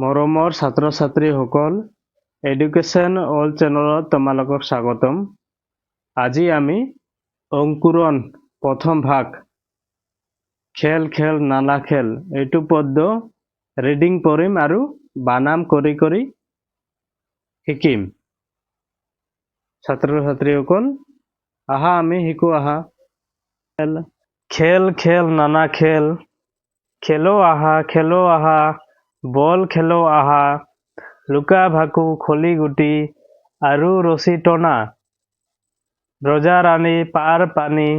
মৰমৰ ছাত্ৰ ছাত্ৰীসকল, এডুকেশ্যন অল চেনেলত তোমালোকক স্বাগতম। আজি আমি অংকুৰণ প্ৰথম ভাগ খেল খেল নানা খেল এইটো পদ্য ৰিডিং কৰিম আৰু বানাম কৰি কৰি শিকিম। ছাত্ৰ ছাত্ৰীসকল আহা আমি শিকো আহা। খেল খেল নানা খেল, খেলো আহা বল খেলো আহা, লুকা ভাকু খলি গুটি আৰু ৰছী টনা, ৰজা ৰাণী পাৰ পানী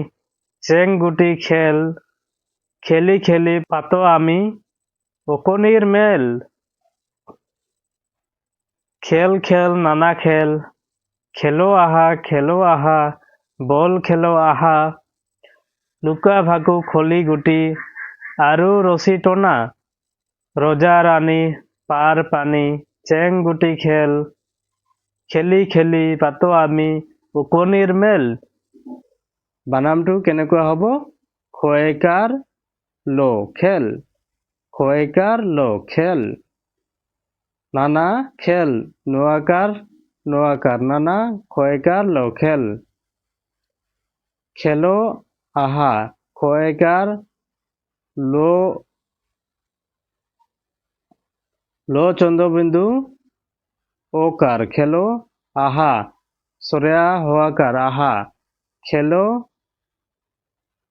চেং গুটি খেল, খেলি খেলি পাতো আমি অকণিৰ মেল। খেল খেল নানা খেল, খেলো আহা বল খেলো আহা, লুকা ভাকু খলি গুটি আৰু ৰছী টনা, ৰজা ৰাণী পাৰ পানী চেং গুটি খেল, খেলি খেলি পাতো আমি অকণিৰ মেল। বানামটো কেনেকুৱা হ'ব? খয়কাৰ ল খেল, খয়কাৰ ল খেল। নানা খেল নোয়াকাৰ নানা খয়কাৰ ল খেল। খেলো আহা খয়কাৰ ল চন্দ্রবিন্দু ওকার খেলো আহা সরেয়া হওয়াকার আহা, খেলো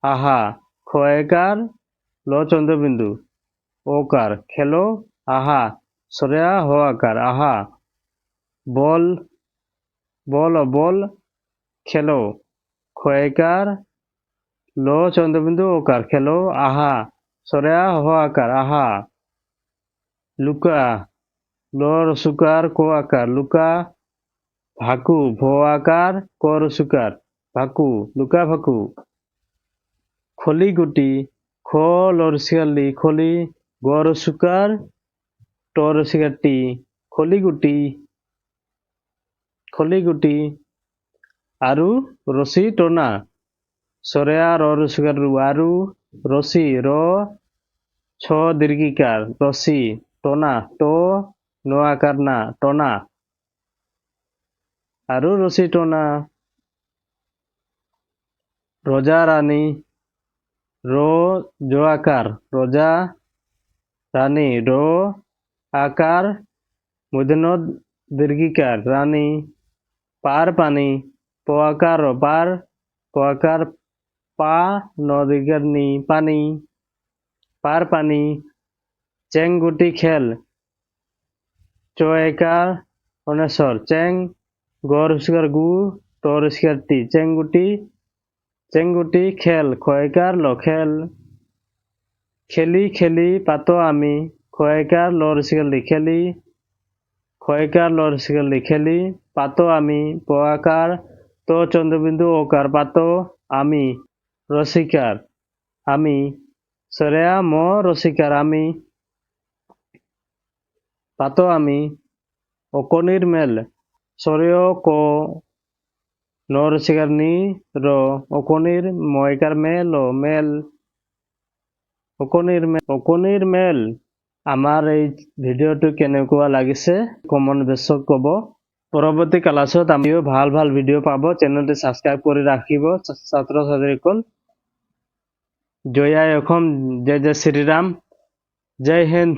আহা খয়কার ল চন্দ্রবিন্দু ওকার খেলো আহা সরেয়া হওয়াকার আহা। বল বল খেলো খয়কার ল চন্দ্রবিন্দু ওকার খেলো আহা সরেয়া হওয়াকার আহা। লুকা ল রসুকার কো আকার লুকা, ভাকু ভো আকার ক রসুকার ভাকু লুকা ভাকু। খলি গুটি খ লরসিয়ালি খলি গ রসুকার ট রসিকার টি খলি গুটি আৰু ৰসি টনা সৰেয়া ৰ ৰসুকাৰ ৰু আৰু ৰসি ৰ ছ দীৰ্ঘিকাৰ ৰসি টনা টো নো আকাৰ না টনা আৰু রসি টনা। রজা রানী র জো আকার রজা রানী র আকার মূর্ধন্য দীর্ঘিকার রানী পার পানি প আকার পার প আকার পা ন দীর্ঘিকার নি পানি পার পানি। চেং গুটি খেল চয়কার অনেশ্বর চেং গর শিকার গু টর শিকার টি চেং গুটি খেল খয়কার ল খেল। খেলি খেলি পাতো আমি খয়কার লর শিকার লি খেলি, খয়কার লর শিকার লি খেলি পাতো আমি প আকার তো চন্দ্রবিন্দু ওকার পাতো আমি রসিকার আমি সরেয়া ম রসিকার আমি পাতো আমি অকণির মেল সরেয় ক ন রসিকার নি র অকণির ময়কার মেল ও মেল অকণির মেল। আমাৰ এই ভিডিঅ'টো কেনেকুৱা লাগিছে কমেণ্ট বক্সত ক'ব। পৰৱৰ্তী ক্লাছত আমিও ভাল ভাল ভিডিঅ' পাব। চেনেলটো ছাবস্ক্ৰাইব কৰি ৰাখিব ছাত্ৰ ছাত্ৰীসকল। জয় আই অসম, জয় জয় শ্ৰীৰাম, জয় হিন্দ।